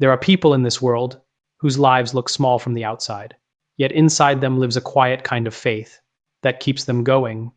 There are people in this world whose lives look small from the outside, yet inside them lives a quiet kind of faith that keeps them going,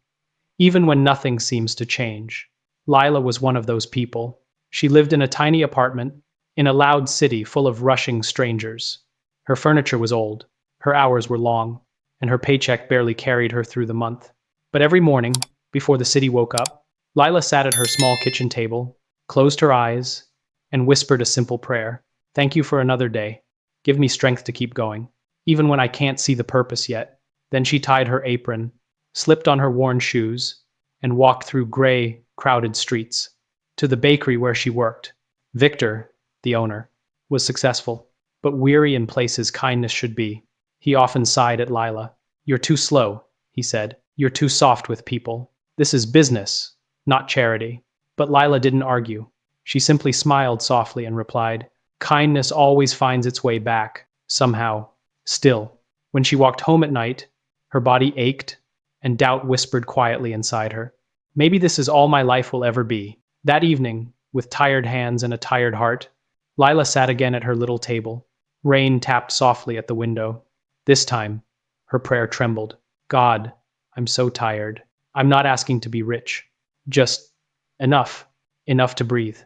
even when nothing seems to change. Lila was one of those people. She lived in a tiny apartment in a loud city full of rushing strangers. Her furniture was old, her hours were long, and her paycheck barely carried her through the month. But every morning, before the city woke up, Lila sat at her small kitchen table, closed her eyes, and whispered a simple prayer. Thank you for another day. Give me strength to keep going, even when I can't see the purpose yet. Then she tied her apron, slipped on her worn shoes, and walked through gray, crowded streets to the bakery where she worked. Victor, the owner, was successful, but weary in places kindness should be. He often sighed at Lila. You're too slow, he said. You're too soft with people. This is business, not charity. But Lila didn't argue. She simply smiled softly and replied, kindness always finds its way back, somehow. Still, when she walked home at night, her body ached, and doubt whispered quietly inside her. Maybe this is all my life will ever be. That evening, with tired hands and a tired heart, Lila sat again at her little table. Rain tapped softly at the window. This time, her prayer trembled. God, I'm so tired. I'm not asking to be rich. Just enough. Enough to breathe.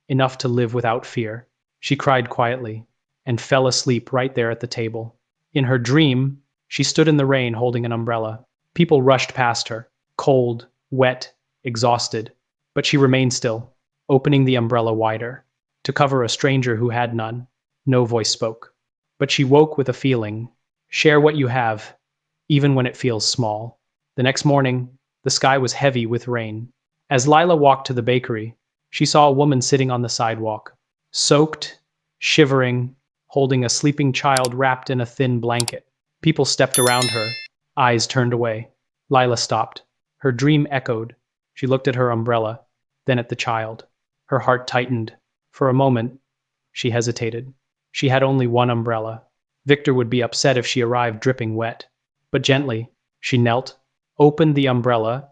Enough to live without fear. She cried quietly and fell asleep right there at the table. In her dream, she stood in the rain holding an umbrella. People rushed past her, cold, wet, exhausted. But she remained still, opening the umbrella wider to cover a stranger who had none. No voice spoke. But she woke with a feeling. Share what you have, even when it feels small. The next morning, the sky was heavy with rain. As Lila walked to the bakery, she saw a woman sitting on the sidewalk, soaked, shivering, holding a sleeping child wrapped in a thin blanket. People stepped around her, eyes turned away. Lila stopped. Her dream echoed. She looked at her umbrella, then at the child. Her heart tightened. For a moment, she hesitated. She had only one umbrella. Victor would be upset if she arrived dripping wet. But gently, she knelt, opened the umbrella,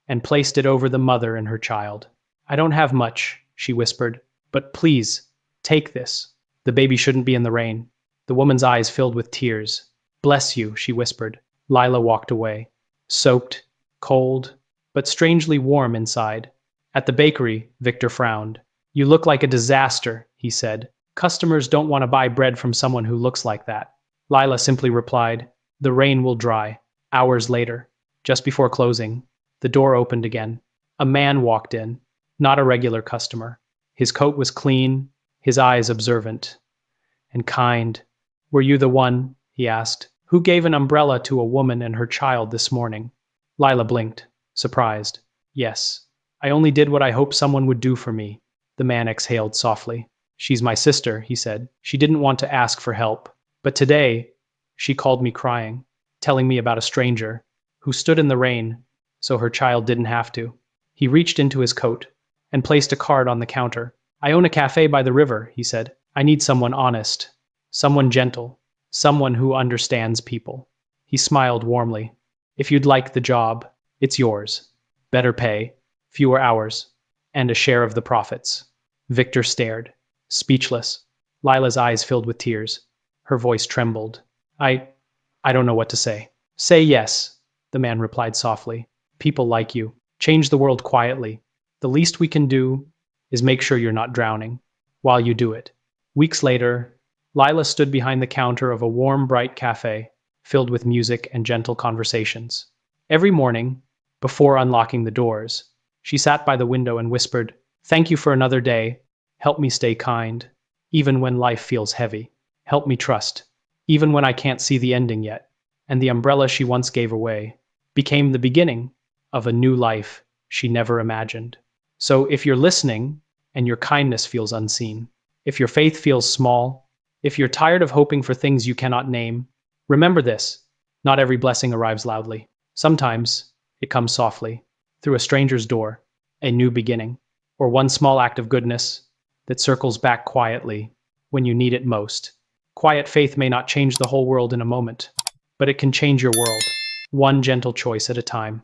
and placed it over the mother and her child. I don't have much, she whispered, but please, take this. The baby shouldn't be in the rain. The woman's eyes filled with tears. Bless you, she whispered. Lila walked away, soaked, cold, but strangely warm inside. At the bakery, Victor frowned. You look like a disaster, he said. Customers don't want to buy bread from someone who looks like that. Lila simply replied, the rain will dry. Hours later, just before closing, the door opened again. A man walked in, not a regular customer. His coat was clean, his eyes observant and kind. Were you the one, he asked, who gave an umbrella to a woman and her child this morning? Lila blinked, surprised. Yes, I only did what I hoped someone would do for me. The man exhaled softly. She's my sister, he said. She didn't want to ask for help. But today, she called me crying, telling me about a stranger who stood in the rain so her child didn't have to. He reached into his coat and placed a card on the counter. I own a cafe by the river, he said. I need someone honest, someone gentle, someone who understands people. He smiled warmly. If you'd like the job, it's yours. Better pay, fewer hours, and a share of the profits. Victor stared, speechless. Lila's eyes filled with tears. Her voice trembled. I don't know what to say. Say yes, the man replied softly. People like you. Change the world quietly. The least we can do is make sure you're not drowning while you do it. Weeks later, Lila stood behind the counter of a warm, bright cafe filled with music and gentle conversations. Every morning, before unlocking the doors, she sat by the window and whispered, thank you for another day. Help me stay kind, even when life feels heavy. Help me trust, even when I can't see the ending yet. And the umbrella she once gave away became the beginning of a new life she never imagined. So if you're listening and your kindness feels unseen, if your faith feels small, if you're tired of hoping for things you cannot name, remember this: not every blessing arrives loudly. Sometimes it comes softly, through a stranger's door, a new beginning, or one small act of goodness that circles back quietly when you need it most. Quiet faith may not change the whole world in a moment, but it can change your world, one gentle choice at a time.